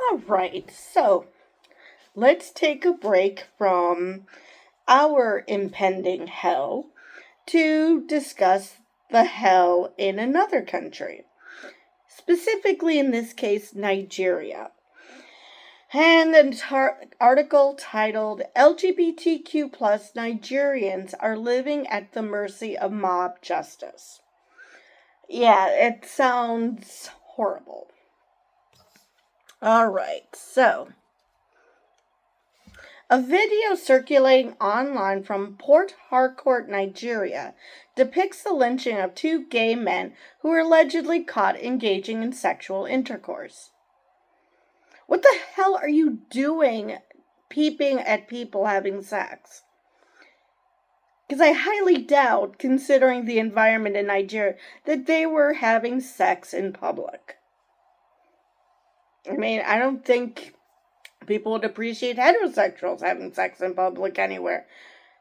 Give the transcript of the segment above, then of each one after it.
All right, so let's take a break from our impending hell to discuss the hell in another country, specifically in this case, Nigeria. And an article titled LGBTQ plus Nigerians are living at the mercy of mob justice. Yeah, it sounds horrible. All right, so a video circulating online from Port Harcourt, Nigeria, depicts the lynching of two gay men who were allegedly caught engaging in sexual intercourse. What the hell are you doing peeping at people having sex? Because I highly doubt, considering the environment in Nigeria, that they were having sex in public. I mean, I don't think people would appreciate heterosexuals having sex in public anywhere.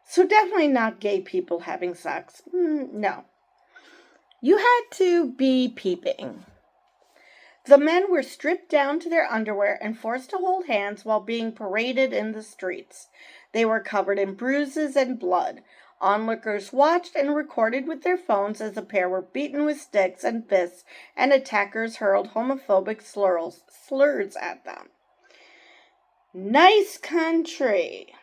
So definitely not gay people having sex. No. You had to be peeping. The men were stripped down to their underwear and forced to hold hands while being paraded in the streets. They were covered in bruises and blood. Onlookers watched and recorded with their phones as the pair were beaten with sticks and fists, and attackers hurled homophobic slurs at them. Nice country.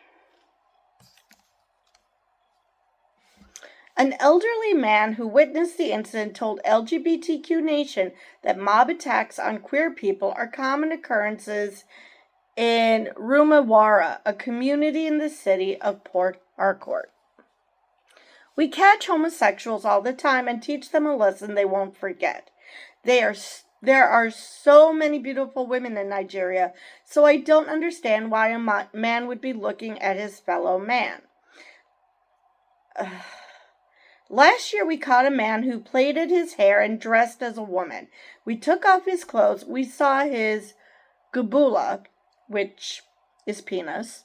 An elderly man who witnessed the incident told LGBTQ Nation that mob attacks on queer people are common occurrences in Rumawara, a community in the city of Port Harcourt. We catch homosexuals all the time and teach them a lesson they won't forget. There are so many beautiful women in Nigeria, so I don't understand why a man would be looking at his fellow man. Last year we caught a man who plaited his hair and dressed as a woman. We took off his clothes. We saw his gubula, which is penis,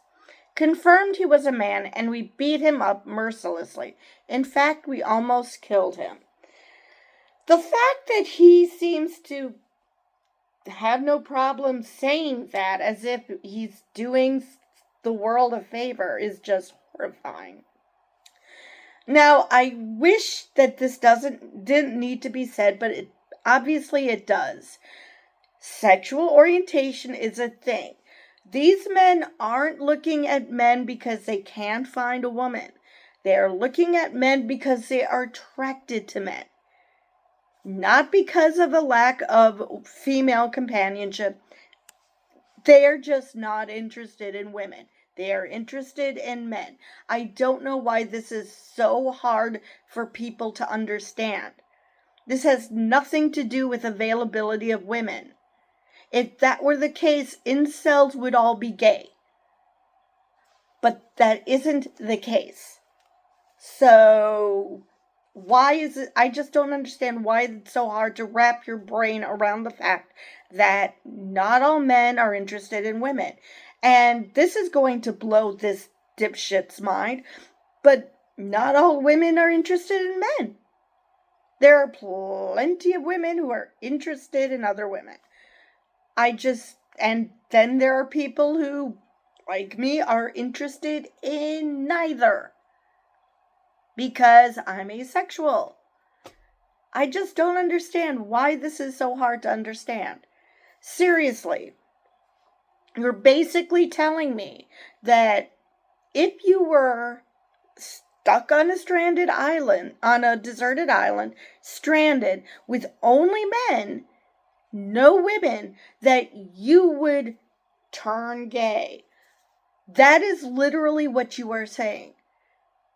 confirmed he was a man, and we beat him up mercilessly. In fact, we almost killed him. The fact that he seems to have no problem saying that as if he's doing the world a favor is just horrifying. Now, I wish that this didn't need to be said, but obviously it does. Sexual orientation is a thing. These men aren't looking at men because they can't find a woman. They are looking at men because they are attracted to men. Not because of a lack of female companionship. They are just not interested in women. They are interested in men. I don't know why this is so hard for people to understand. This has nothing to do with availability of women. If that were the case, incels would all be gay. But that isn't the case. So, why is it? I just don't understand why it's so hard to wrap your brain around the fact that not all men are interested in women. And this is going to blow this dipshit's mind, but not all women are interested in men. There are plenty of women who are interested in other women. And then there are people who, like me, are interested in neither. Because I'm asexual. I just don't understand why this is so hard to understand. Seriously. You're basically telling me that if you were stuck on a deserted island, stranded with only men, no women, that you would turn gay. That is literally what you are saying.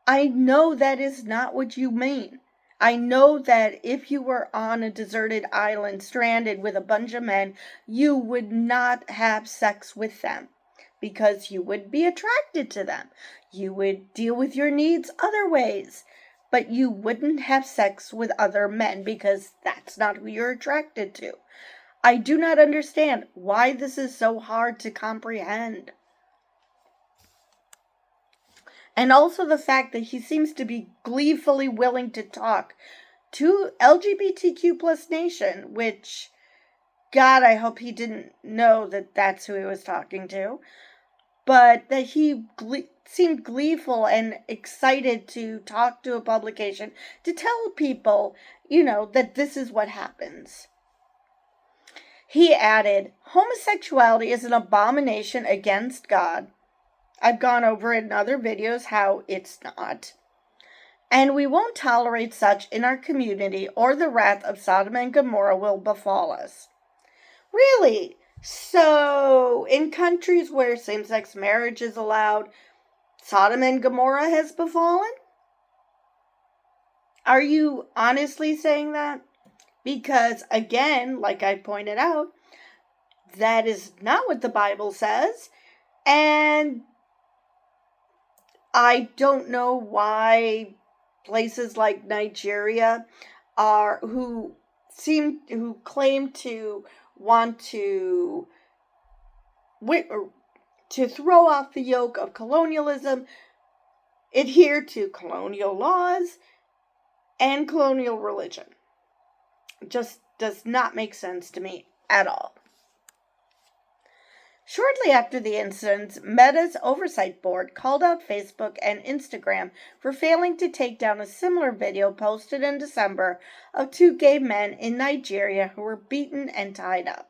I know that is not what you mean. I know that if you were on a deserted island, stranded with a bunch of men, you would not have sex with them because you would be attracted to them. You would deal with your needs other ways, but you wouldn't have sex with other men because that's not who you're attracted to. I do not understand why this is so hard to comprehend. And also the fact that he seems to be gleefully willing to talk to LGBTQ plus nation, which God, I hope he didn't know that that's who he was talking to, but that he seemed gleeful and excited to talk to a publication to tell people, that this is what happens. He added, homosexuality is an abomination against God. I've gone over in other videos how it's not. And we won't tolerate such in our community, or the wrath of Sodom and Gomorrah will befall us. Really? So, in countries where same-sex marriage is allowed, Sodom and Gomorrah has befallen? Are you honestly saying that? Because, again, like I pointed out, that is not what the Bible says. And I don't know why places like Nigeria who claim to want to throw off the yoke of colonialism, adhere to colonial laws and colonial religion. Just does not make sense to me at all. Shortly after the incident, Meta's oversight board called out Facebook and Instagram for failing to take down a similar video posted in December of two gay men in Nigeria who were beaten and tied up.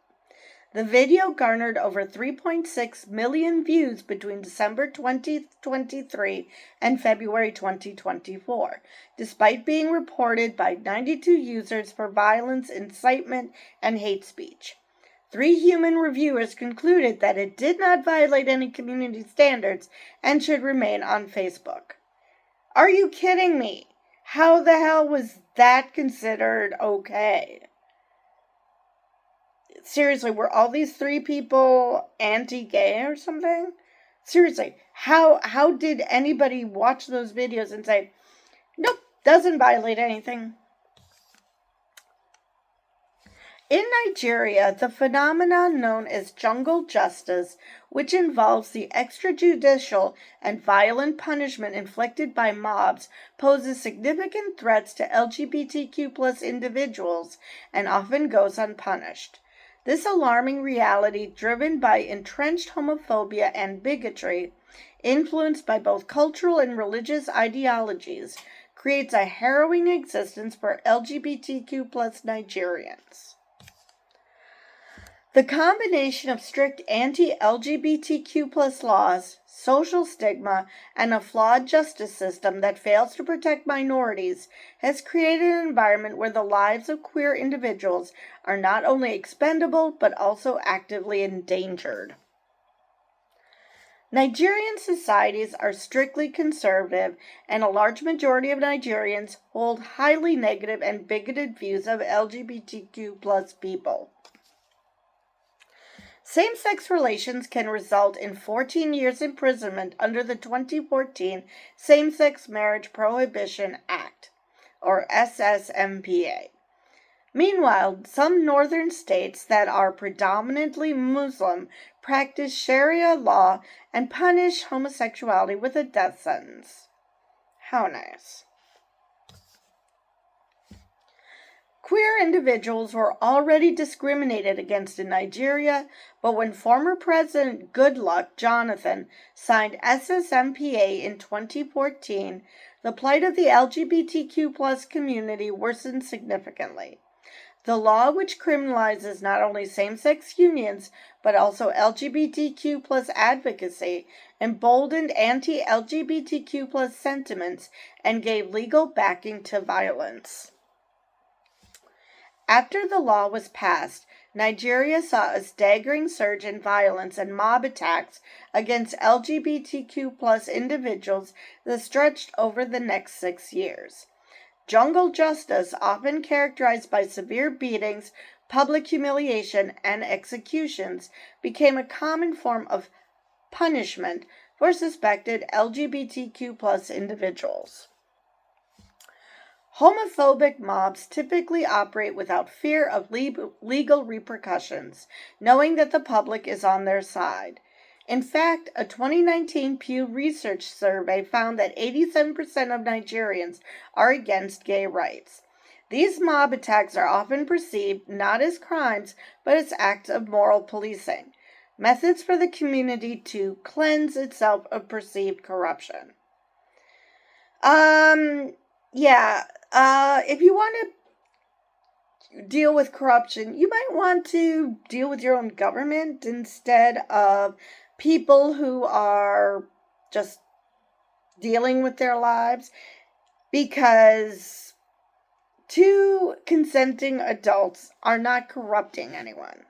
The video garnered over 3.6 million views between December 2023 and February 2024, despite being reported by 92 users for violence, incitement, and hate speech. 3 human reviewers concluded that it did not violate any community standards and should remain on Facebook. Are you kidding me? How the hell was that considered okay? Seriously, were all these 3 people anti-gay or something? Seriously, how did anybody watch those videos and say, nope, doesn't violate anything? In Nigeria, the phenomenon known as jungle justice, which involves the extrajudicial and violent punishment inflicted by mobs, poses significant threats to LGBTQ+ individuals and often goes unpunished. This alarming reality, driven by entrenched homophobia and bigotry, influenced by both cultural and religious ideologies, creates a harrowing existence for LGBTQ+ Nigerians. The combination of strict anti-LGBTQ+ laws, social stigma, and a flawed justice system that fails to protect minorities has created an environment where the lives of queer individuals are not only expendable but also actively endangered. Nigerian societies are strictly conservative, and a large majority of Nigerians hold highly negative and bigoted views of LGBTQ+ people. Same-sex relations can result in 14 years imprisonment under the 2014 Same-Sex Marriage Prohibition Act, or SSMPA. Meanwhile, some northern states that are predominantly Muslim practice Sharia law and punish homosexuality with a death sentence. How nice. Queer individuals were already discriminated against in Nigeria, but when former President Goodluck Jonathan signed SSMPA in 2014, the plight of the LGBTQ+ community worsened significantly. The law, which criminalizes not only same-sex unions, but also LGBTQ+ advocacy, emboldened anti-LGBTQ+ sentiments and gave legal backing to violence. After the law was passed, Nigeria saw a staggering surge in violence and mob attacks against LGBTQ+ individuals that stretched over the next 6 years. Jungle justice, often characterized by severe beatings, public humiliation, and executions, became a common form of punishment for suspected LGBTQ+ individuals. Homophobic mobs typically operate without fear of legal repercussions, knowing that the public is on their side. In fact, a 2019 Pew Research survey found that 87% of Nigerians are against gay rights. These mob attacks are often perceived not as crimes, but as acts of moral policing, methods for the community to cleanse itself of perceived corruption. If you want to deal with corruption, you might want to deal with your own government instead of people who are just dealing with their lives, because two consenting adults are not corrupting anyone.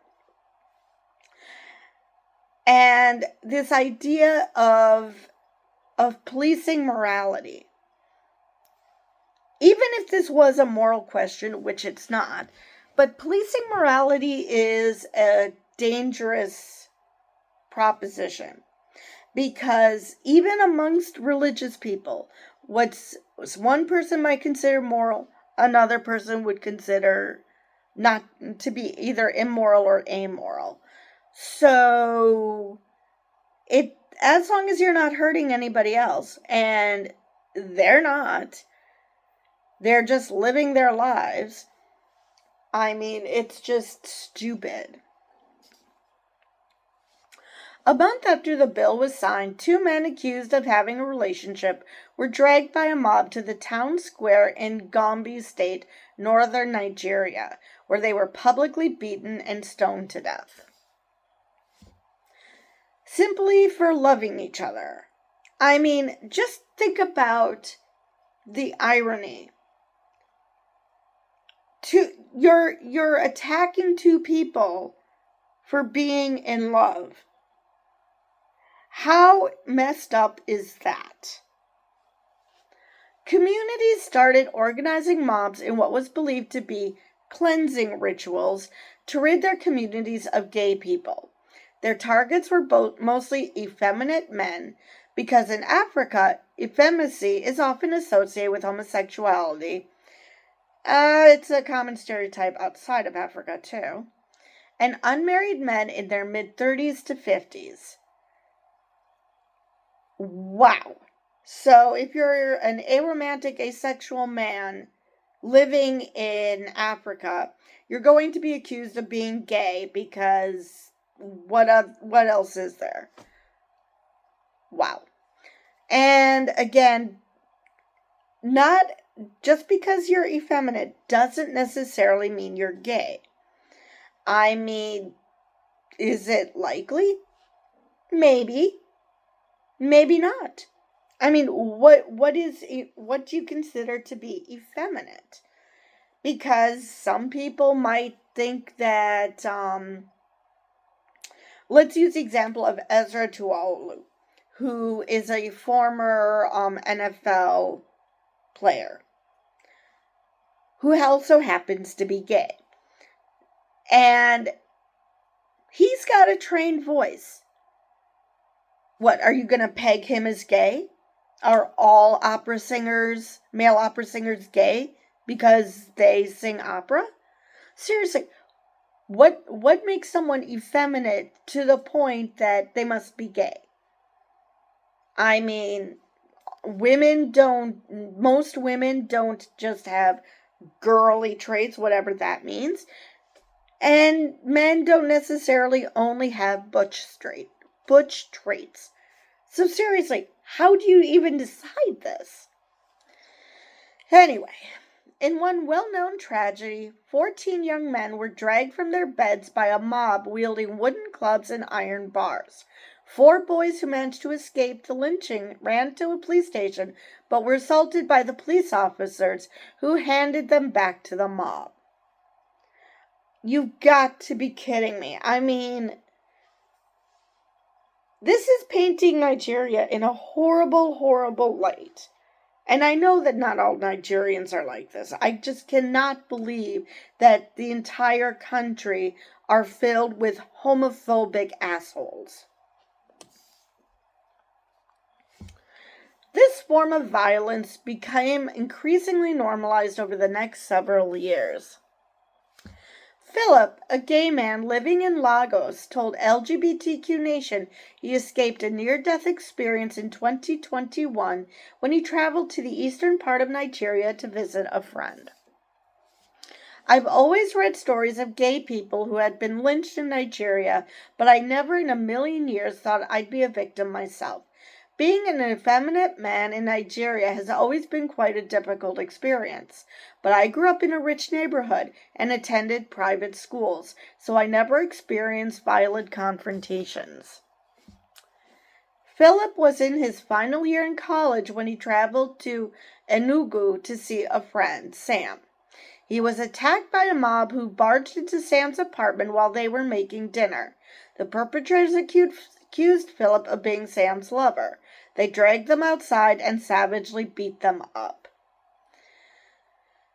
And this idea of policing morality, even if this was a moral question, which it's not, but policing morality is a dangerous proposition, because even amongst religious people, what's one person might consider moral, another person would consider not to be either immoral or amoral. So as long as you're not hurting anybody else, and they're not, they're just living their lives, I mean, it's just stupid. A month after the bill was signed, two men accused of having a relationship were dragged by a mob to the town square in Gombe State, northern Nigeria, where they were publicly beaten and stoned to death. Simply for loving each other. I mean, just think about the irony. You're attacking two people for being in love. How messed up is that? Communities started organizing mobs in what was believed to be cleansing rituals to rid their communities of gay people. Their targets were mostly effeminate men, because in Africa, effeminacy is often associated with homosexuality. It's a common stereotype outside of Africa, too. And unmarried men in their mid-30s to 50s. Wow. So if you're an aromantic, asexual man living in Africa, you're going to be accused of being gay, because what else is there? Wow. And again, not just because you're effeminate doesn't necessarily mean you're gay. I mean, is it likely? Maybe. Maybe not. I mean, what do you consider to be effeminate? Because some people might think that, let's use the example of Ezra Tuaolu, who is a former NFL player, who also happens to be gay. And he's got a trained voice. What, are you going to peg him as gay? Are all opera singers, male opera singers, gay because they sing opera? Seriously, what makes someone effeminate to the point that they must be gay? I mean, most women don't just have girly traits, whatever that means. And men don't necessarily only have butch traits. So seriously, how do you even decide this? Anyway, in one well-known tragedy, 14 young men were dragged from their beds by a mob wielding wooden clubs and iron bars. 4 boys who managed to escape the lynching ran to a police station, but were assaulted by the police officers, who handed them back to the mob. You've got to be kidding me. I mean, this is painting Nigeria in a horrible, horrible light. And I know that not all Nigerians are like this. I just cannot believe that the entire country are filled with homophobic assholes. This form of violence became increasingly normalized over the next several years. Philip, a gay man living in Lagos, told LGBTQ Nation he escaped a near-death experience in 2021 when he traveled to the eastern part of Nigeria to visit a friend. I've always read stories of gay people who had been lynched in Nigeria, but I never in a million years thought I'd be a victim myself. Being an effeminate man in Nigeria has always been quite a difficult experience, but I grew up in a rich neighborhood and attended private schools, so I never experienced violent confrontations. Philip was in his final year in college when he traveled to Enugu to see a friend, Sam. He was attacked by a mob who barged into Sam's apartment while they were making dinner. The perpetrators accused Philip of being Sam's lover. They dragged them outside and savagely beat them up.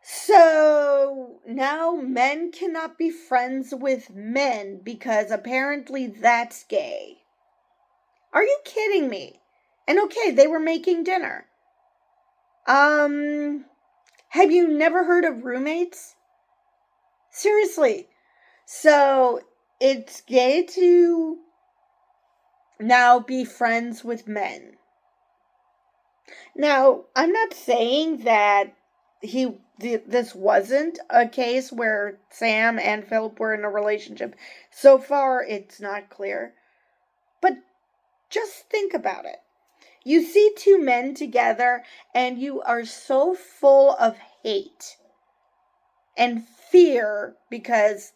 So now men cannot be friends with men because apparently that's gay. Are you kidding me? And okay, they were making dinner. Have you never heard of roommates? Seriously. So it's gay to now be friends with men. Now, I'm not saying that this wasn't a case where Sam and Philip were in a relationship. So far, it's not clear. But just think about it. You see two men together and you are so full of hate and fear, because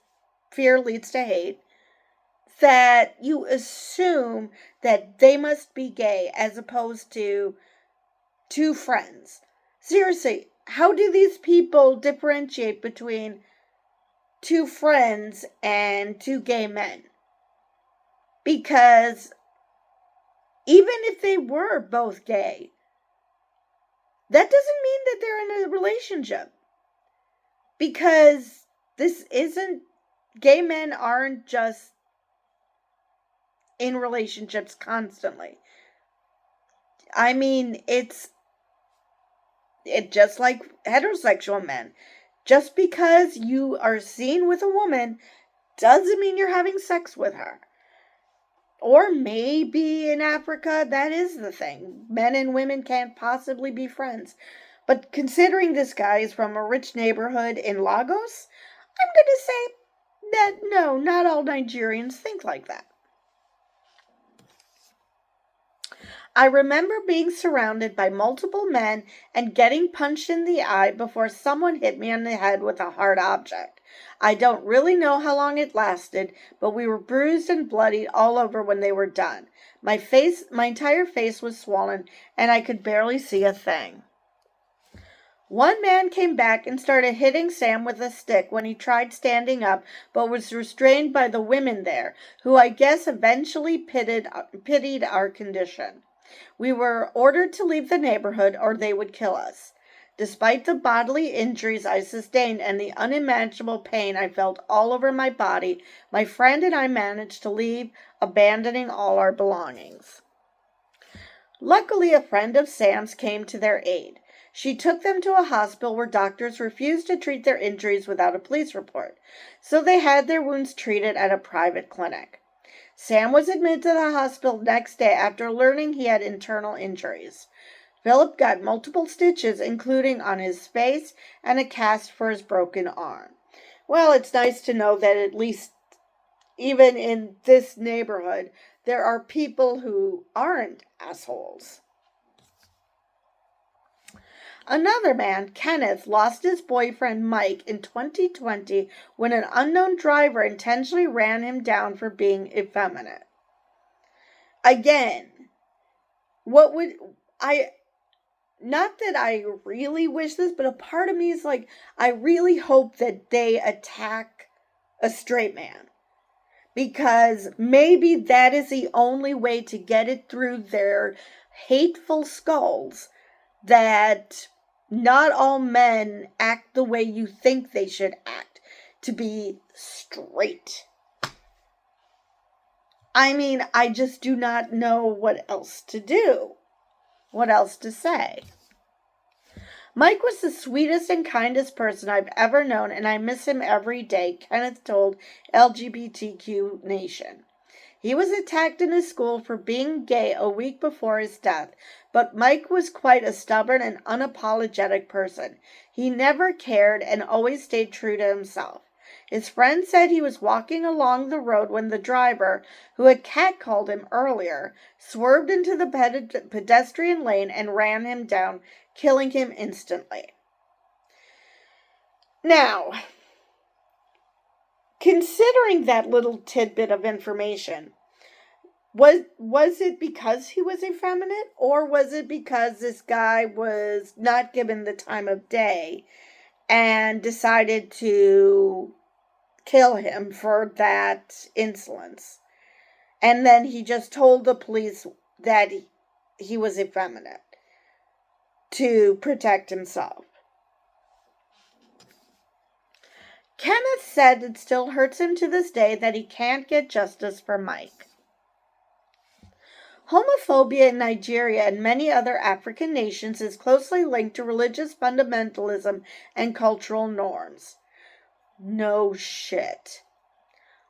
fear leads to hate, that you assume that they must be gay as opposed to two friends. Seriously, how do these people differentiate between two friends and two gay men? Because even if they were both gay, that doesn't mean that they're in a relationship. Because gay men aren't just in relationships constantly. I mean, it's just like heterosexual men. Just because you are seen with a woman doesn't mean you're having sex with her. Or maybe in Africa, that is the thing. Men and women can't possibly be friends. But considering this guy is from a rich neighborhood in Lagos, I'm going to say that no, not all Nigerians think like that. I remember being surrounded by multiple men and getting punched in the eye before someone hit me on the head with a hard object. I don't really know how long it lasted, but we were bruised and bloodied all over when they were done. My entire face was swollen, and I could barely see a thing. One man came back and started hitting Sam with a stick when he tried standing up, but was restrained by the women there, who I guess eventually pitied our condition. We were ordered to leave the neighborhood or they would kill us. Despite the bodily injuries I sustained and the unimaginable pain I felt all over my body, my friend and I managed to leave, abandoning all our belongings. Luckily, a friend of Sam's came to their aid. She took them to a hospital where doctors refused to treat their injuries without a police report, so they had their wounds treated at a private clinic. Sam was admitted to the hospital next day after learning he had internal injuries. Philip got multiple stitches, including on his face, and a cast for his broken arm. Well, it's nice to know that at least, even in this neighborhood, there are people who aren't assholes. Another man, Kenneth, lost his boyfriend Mike in 2020 when an unknown driver intentionally ran him down for being effeminate. Again, not that I really wish this, but a part of me is like, I really hope that they attack a straight man. Because maybe that is the only way to get it through their hateful skulls that not all men act the way you think they should act to be straight. I mean, I just do not know what else to do. What else to say? Mike was the sweetest and kindest person I've ever known, and I miss him every day, Kenneth told LGBTQ Nation. He was attacked in his school for being gay a week before his death, but Mike was quite a stubborn and unapologetic person. He never cared and always stayed true to himself. His friend said he was walking along the road when the driver, who had catcalled him earlier, swerved into the pedestrian lane and ran him down, killing him instantly. Now, considering that little tidbit of information, was it because he was effeminate, or was it because this guy was not given the time of day and decided to kill him for that insolence? And then he just told the police that he was effeminate to protect himself. Kenneth said it still hurts him to this day that he can't get justice for Mike. Homophobia in Nigeria and many other African nations is closely linked to religious fundamentalism and cultural norms. No shit.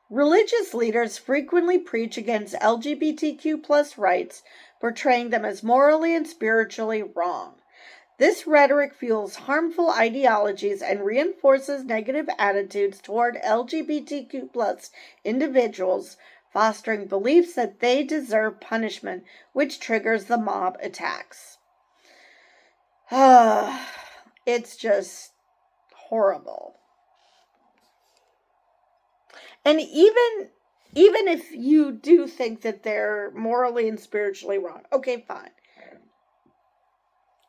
Religious leaders frequently preach against LGBTQ+ rights, portraying them as morally and spiritually wrong. This rhetoric fuels harmful ideologies and reinforces negative attitudes toward LGBTQ+ individuals, fostering beliefs that they deserve punishment, which triggers the mob attacks. It's just horrible. And even if you do think that they're morally and spiritually wrong, okay, fine.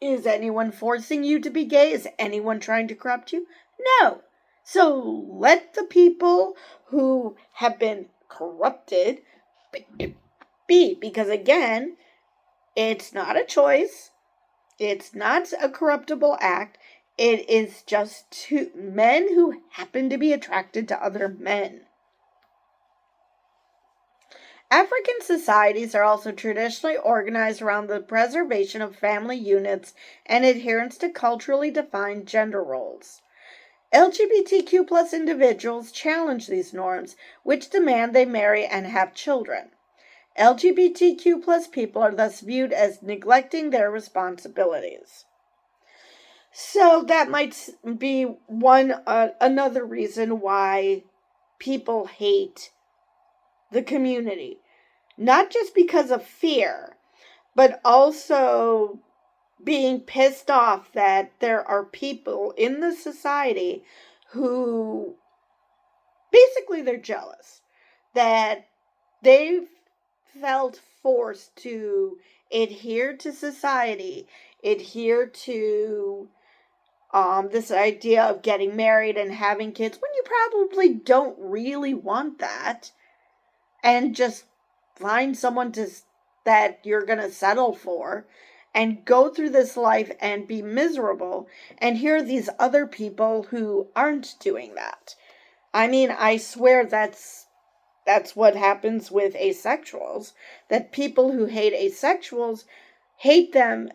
Is anyone forcing you to be gay? Is anyone trying to corrupt you? No. So let the people who have been corrupted be, because again, it's not a choice. It's not a corruptible act. It is just two men who happen to be attracted to other men. African societies are also traditionally organized around the preservation of family units and adherence to culturally defined gender roles. LGBTQ+ individuals challenge these norms, which demand they marry and have children. LGBTQ+ people are thus viewed as neglecting their responsibilities. So that might be another reason why people hate the community. Not just because of fear, but also being pissed off that there are people in the society who basically they're jealous that they felt forced to adhere to society, adhere to this idea of getting married and having kids when you probably don't really want that, and just find someone that you're going to settle for and go through this life and be miserable. And here are these other people who aren't doing that. I mean, I swear that's what happens with asexuals, that people who hate asexuals hate them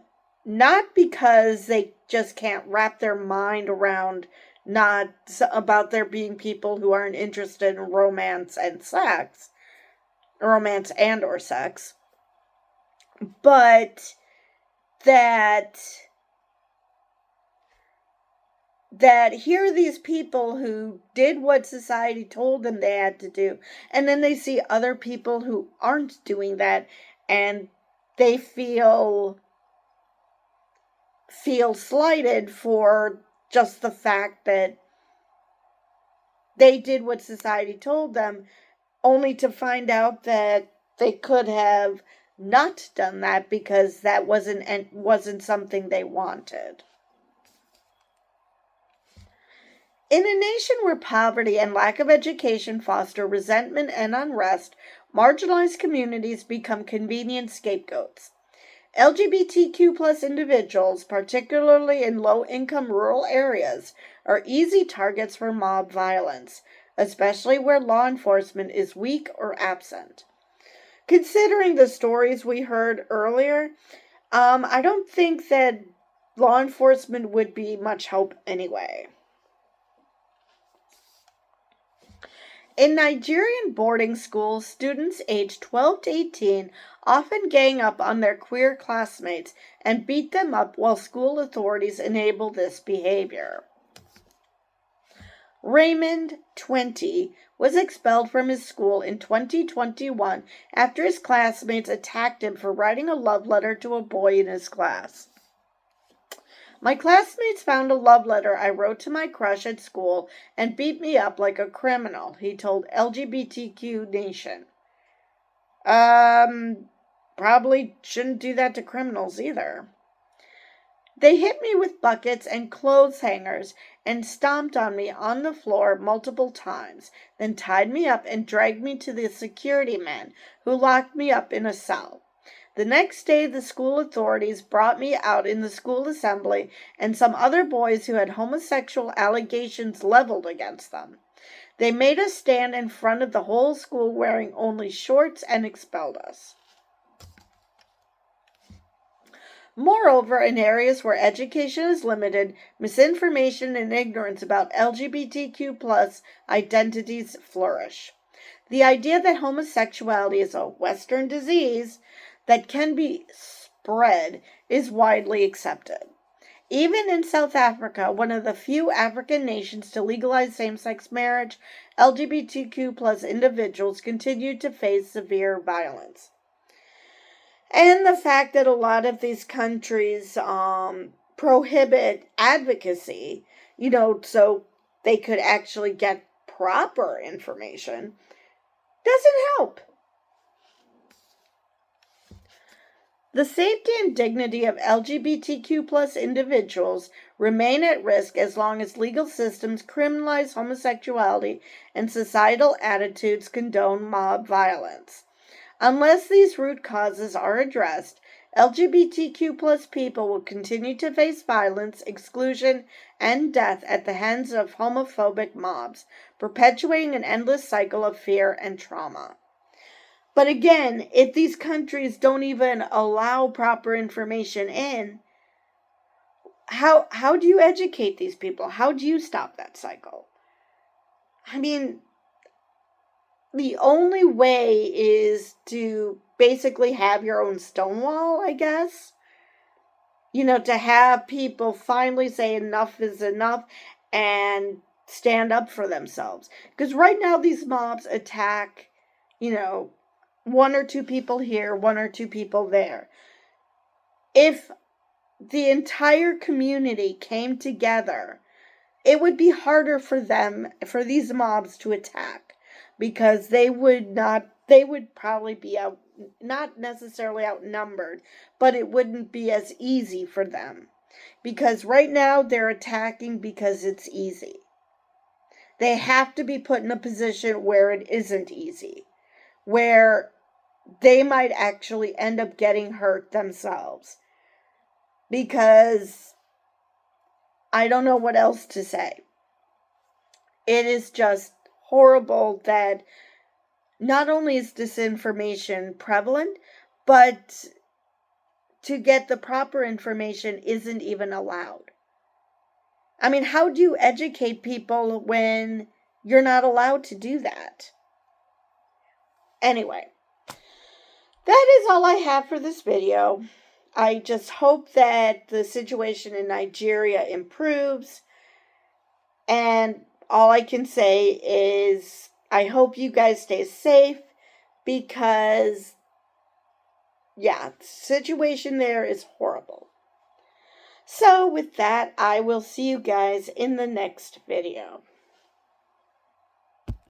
not because they just can't wrap their mind around not about there being people who aren't interested in romance and or sex, but that here are these people who did what society told them they had to do, and then they see other people who aren't doing that, and they feel slighted for just the fact that they did what society told them, only to find out that they could have not done that because that wasn't something they wanted. In a nation where poverty and lack of education foster resentment and unrest, marginalized communities become convenient scapegoats. LGBTQ+ individuals, particularly in low-income rural areas, are easy targets for mob violence, especially where law enforcement is weak or absent. Considering the stories we heard earlier, I don't think that law enforcement would be much help anyway. In Nigerian boarding schools, students aged 12 to 18 often gang up on their queer classmates and beat them up while school authorities enable this behavior. Raymond, 20, was expelled from his school in 2021 after his classmates attacked him for writing a love letter to a boy in his class. My classmates found a love letter I wrote to my crush at school and beat me up like a criminal, he told LGBTQ Nation. Probably shouldn't do that to criminals either. They hit me with buckets and clothes hangers and stomped on me on the floor multiple times, then tied me up and dragged me to the security men, who locked me up in a cell. The next day, the school authorities brought me out in the school assembly and some other boys who had homosexual allegations leveled against them. They made us stand in front of the whole school wearing only shorts and expelled us. Moreover, in areas where education is limited, misinformation and ignorance about LGBTQ+ identities flourish. The idea that homosexuality is a Western disease that can be spread is widely accepted. Even in South Africa, one of the few African nations to legalize same-sex marriage, LGBTQ+ individuals continue to face severe violence. And the fact that a lot of these countries prohibit advocacy, so they could actually get proper information, doesn't help. The safety and dignity of LGBTQ+ individuals remain at risk as long as legal systems criminalize homosexuality and societal attitudes condone mob violence. Unless these root causes are addressed, LGBTQ+ people will continue to face violence, exclusion, and death at the hands of homophobic mobs, perpetuating an endless cycle of fear and trauma. But again, if these countries don't even allow proper information in, how do you educate these people? How do you stop that cycle? I mean, the only way is to basically have your own Stonewall, I guess. To have people finally say enough is enough and stand up for themselves. Because right now these mobs attack, one or two people here, one or two people there. If the entire community came together, it would be harder for these mobs to attack, because they would probably be not necessarily outnumbered, but it wouldn't be as easy for them. Because right now they're attacking because it's easy. They have to be put in a position where it isn't easy, where they might actually end up getting hurt themselves. Because I don't know what else to say. It is just horrible that not only is disinformation prevalent, but to get the proper information isn't even allowed. I mean, how do you educate people when you're not allowed to do that? Anyway, that is all I have for this video. I just hope that the situation in Nigeria improves. And all I can say is I hope you guys stay safe, because, the situation there is horrible. So with that, I will see you guys in the next video.